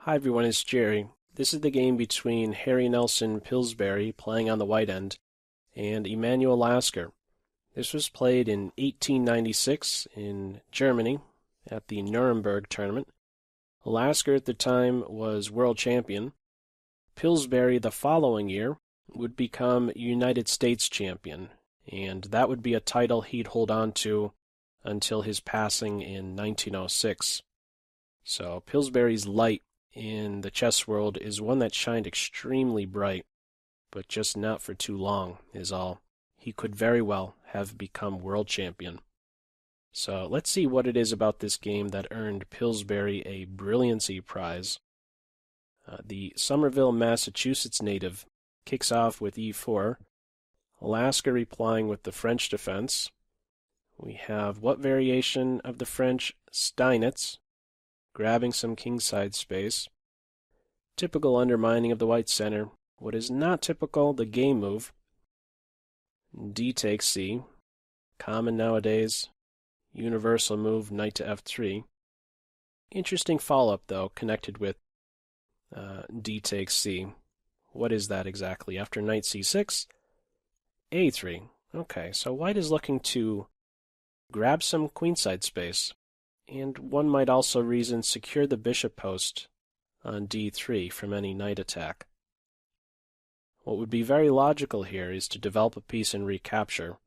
Hi everyone, it's Jerry. This is the game between Harry Nelson Pillsbury, playing on the white end, and Emanuel Lasker. This was played in 1896 in Germany at the Nuremberg Tournament. Lasker at the time was world champion. Pillsbury the following year would become United States champion, and that would be a title he'd hold on to until his passing in 1906. So Pillsbury's light in the chess world is one that shined extremely bright, but just not for too long is all. He could very well have become world champion. So let's see what it is about this game that earned Pillsbury a brilliancy prize. The Somerville, Massachusetts native kicks off with e4, Lasker replying with the French defense. We have what variation of the French? Steinitz, grabbing some kingside space. Typical undermining of the white center. What is not typical, the game move. D takes C. Common nowadays. Universal move, knight to f3. Interesting follow-up, though, connected with D takes C. What is that exactly? After knight c6, a3. Okay, so white is looking to grab some queenside space. And one might also reason secure the bishop post on d3 from any knight attack. What would be very logical here is to develop a piece and recapture.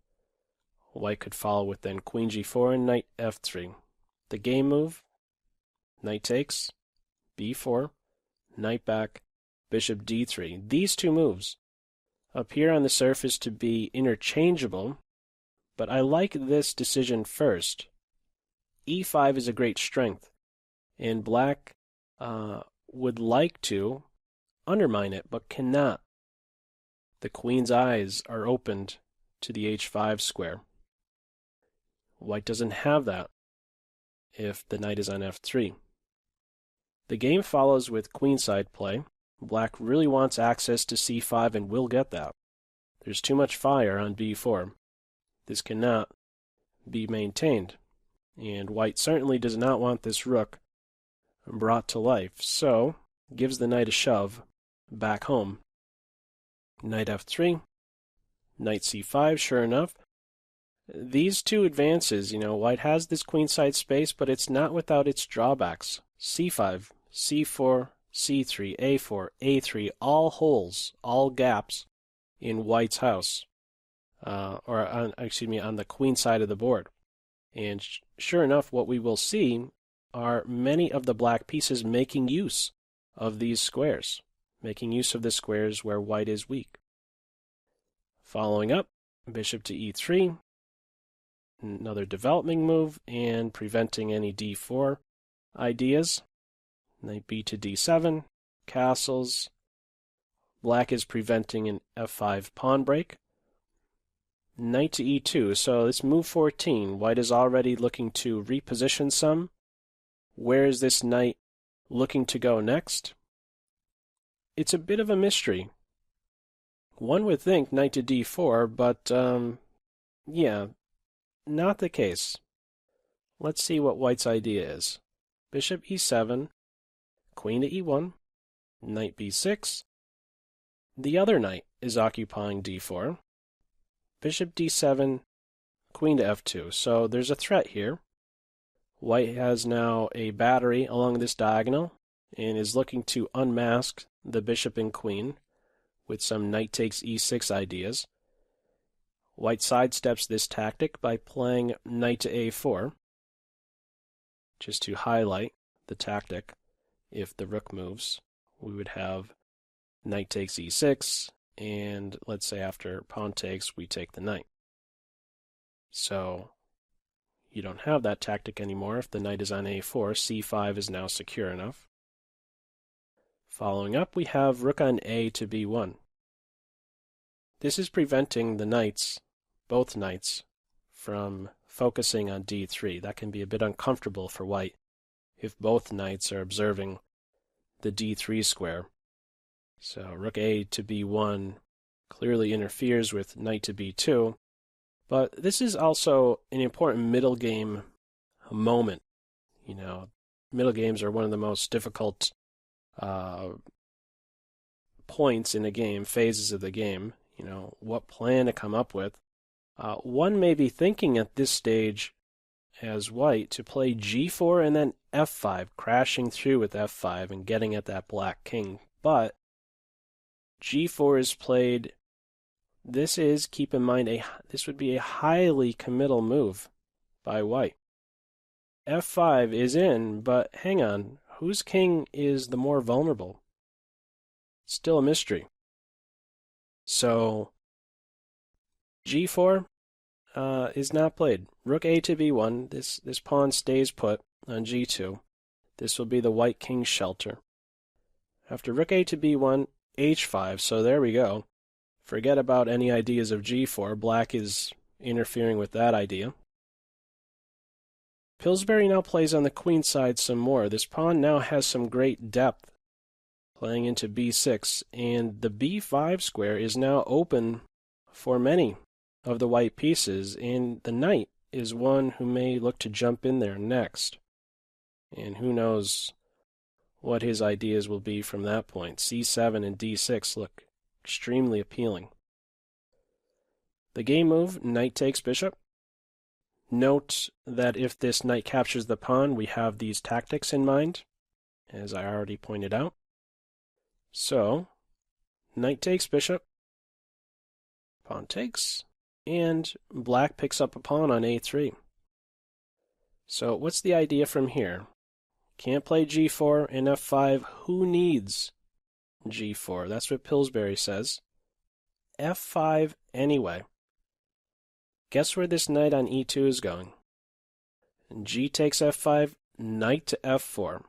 White could follow with then queen g4 and knight f3. The game move, knight takes, b4, knight back, bishop d3. These two moves appear on the surface to be interchangeable, but I like this decision first. e5 is a great strength, and black would like to undermine it, but cannot. The queen's eyes are opened to the h5 square. White doesn't have that if the knight is on f3. The game follows with queenside play. Black really wants access to c5 and will get that. There's too much fire on b4. This cannot be maintained, and white certainly does not want this rook brought to life, so gives the knight a shove back home. Knight f3, knight c5, sure enough. These two advances, white has this queenside space, but it's not without its drawbacks. c5, c4, c3, a4, a3, all holes, all gaps in white's house, on the queen side of the board. And sure enough, what we will see are many of the black pieces making use of these squares, making use of the squares where white is weak. Following up, bishop to e3, another developing move, and preventing any d4 ideas. Knight b to d7, castles. Black is preventing an f5 pawn break. Knight to e2, so this move 14, white is already looking to reposition some. Where is this knight looking to go next? It's a bit of a mystery. One would think knight to d4, but yeah, not the case. Let's see what white's idea is. Bishop e7, queen to e1, knight b6. The other knight is occupying d4. Bishop d7, queen to f2. So there's a threat here. White has now a battery along this diagonal and is looking to unmask the bishop and queen with some knight takes e6 ideas. White sidesteps this tactic by playing knight to a4, just to highlight the tactic. If the rook moves, we would have knight takes e6, and let's say after pawn takes, we take the knight. So you don't have that tactic anymore. If the knight is on a4, c5 is now secure enough. Following up, we have rook on a to b1. This is preventing the knights, both knights, from focusing on d3. That can be a bit uncomfortable for white if both knights are observing the d3 square. So rook a to b1 clearly interferes with knight to b2. But this is also an important middle game moment. Middle games are one of the most difficult points in a game, phases of the game, what plan to come up with. One may be thinking at this stage as white to play g4 and then f5, crashing through with f5 and getting at that black king. But g4 is played. This is, keep in mind, this would be a highly committal move by white. f5 is in, but hang on, whose king is the more vulnerable? Still a mystery. So g4 is not played. Rook a to b1. This pawn stays put on g2. This will be the white king's shelter. After rook a to b1, h5. So there we go. Forget about any ideas of g4. Black is interfering with that idea. Pillsbury now plays on the queen side some more. This pawn now has some great depth, playing into b6, and the b5 square is now open for many of the white pieces, and the knight is one who may look to jump in there next. And who knows what his ideas will be from that point. c7 and d6 look extremely appealing. The game move, knight takes bishop. Note that if this knight captures the pawn, we have these tactics in mind, as I already pointed out. So, knight takes bishop, pawn takes, and black picks up a pawn on a3. So what's the idea from here? Can't play g4 and f5. Who needs g4? That's what Pillsbury says. f5 anyway. Guess where this knight on e2 is going? G takes f5, knight to f4.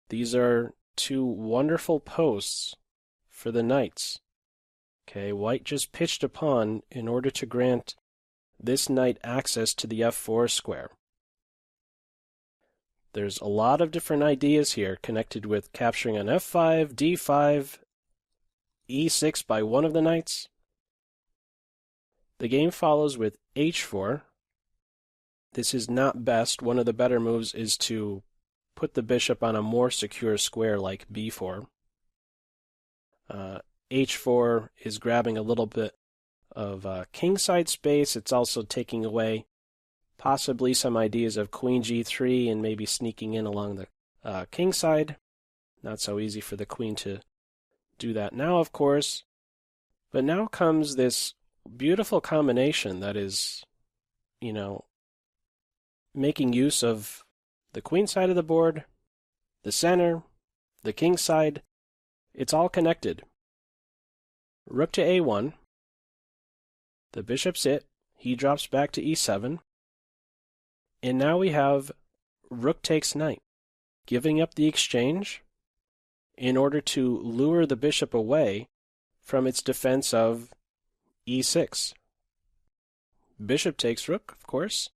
These are two wonderful posts for the knights. Okay, white just pitched a pawn in order to grant this knight access to the f4 square. There's a lot of different ideas here connected with capturing on f5, d5, e6 by one of the knights. The game follows with h4. This is not best. One of the better moves is to put the bishop on a more secure square like b4. h4 is grabbing a little bit of kingside space. It's also taking away possibly some ideas of queen g3 and maybe sneaking in along the kingside. Not so easy for the queen to do that now, of course. But now comes this beautiful combination that is, making use of the queen side of the board, the center, the king side. It's all connected. Rook to a1. The bishop's it. He drops back to e7. And now we have rook takes knight, giving up the exchange in order to lure the bishop away from its defense of e6. Bishop takes rook, of course,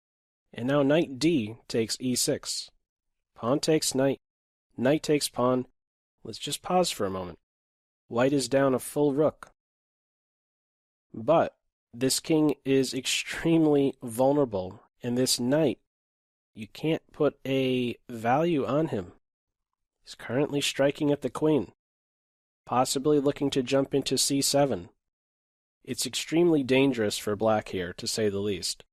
and now knight d takes e6. Pawn takes knight, knight takes pawn. Let's just pause for a moment. White is down a full rook. But this king is extremely vulnerable, and this knight, you can't put a value on him. He's currently striking at the queen, possibly looking to jump into c7. It's extremely dangerous for black here, to say the least.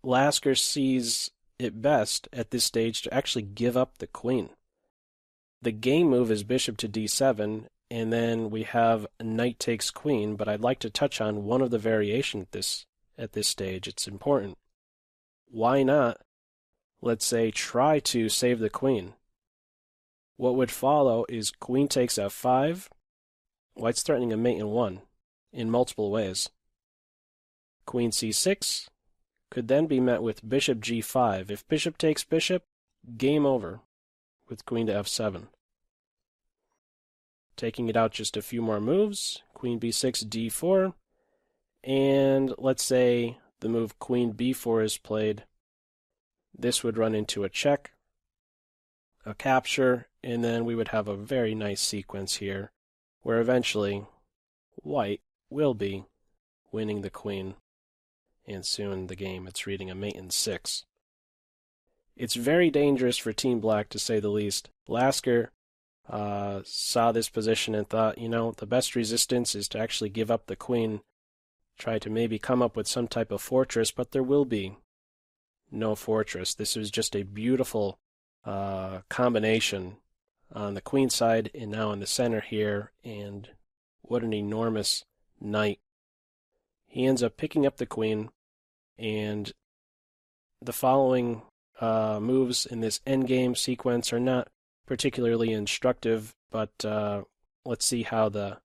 Lasker sees it best at this stage to actually give up the queen. The game move is bishop to d7, and then we have knight takes queen, but I'd like to touch on one of the variations at this stage. It's important. Why not, let's say, try to save the queen? What would follow is queen takes f5. White's threatening a mate in one, in multiple ways. Queen c6 could then be met with bishop g5. If bishop takes bishop, game over with queen to f7. Taking it out just a few more moves, queen b6, d4, and let's say the move queen b4 is played. This would run into a check, a capture, and then we would have a very nice sequence here where eventually white will be winning the queen, and soon the game it's reading a mate in 6. It's very dangerous for Team Black, to say the least. Lasker saw this position and thought, the best resistance is to actually give up the queen, try to maybe come up with some type of fortress, but there will be no fortress. This is just a beautiful combination on the queen side and now in the center here, and what an enormous knight. He ends up picking up the queen, and the following moves in this endgame sequence are not particularly instructive, but let's see how the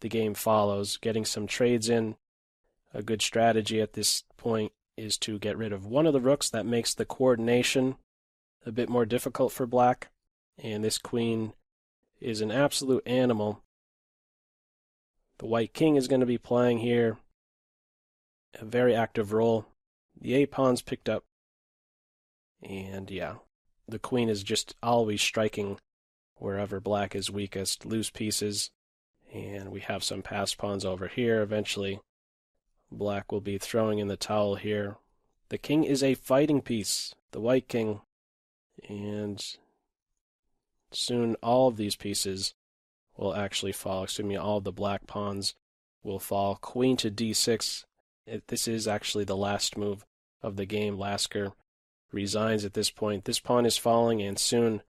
game follows. Getting some trades in. A good strategy at this point is to get rid of one of the rooks. That makes the coordination a bit more difficult for black, and this queen is an absolute animal. The white king is going to be playing here a very active role. The a-pawn's picked up, and yeah, the queen is just always striking wherever black is weakest. Loose pieces, and we have some passed pawns over here. Eventually black will be throwing in the towel here. The king is a fighting piece, the white king, and soon all of these pieces will actually fall. Excuse me, all of the black pawns will fall. Queen to d6. This is actually the last move of the game. Lasker resigns at this point. This pawn is falling, and soon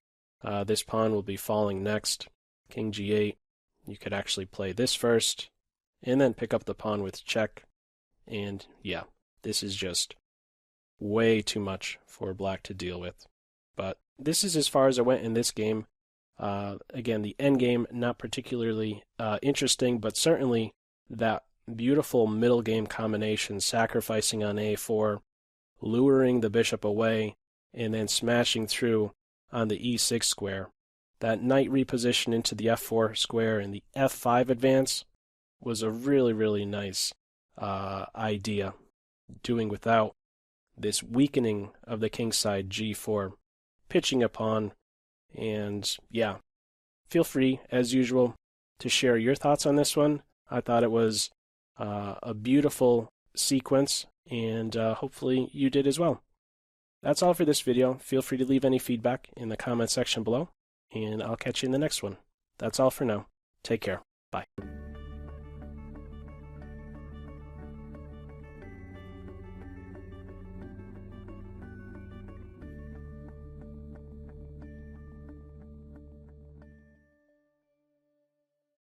this pawn will be falling next. King g8. You could actually play this first, and then pick up the pawn with check. And yeah, this is just way too much for black to deal with. But this is as far as I went in this game. Again, the endgame, not particularly interesting, but certainly that beautiful middle game combination, sacrificing on a4, luring the bishop away, and then smashing through on the e6 square. That knight reposition into the f4 square and the f5 advance was a really, really nice idea, doing without this weakening of the kingside g4, pitching a pawn. And yeah, feel free, as usual, to share your thoughts on this one. I thought it was a beautiful sequence, and hopefully you did as well. That's all for this video. Feel free to leave any feedback in the comment section below, and I'll catch you in the next one. That's all for now. Take care. Bye.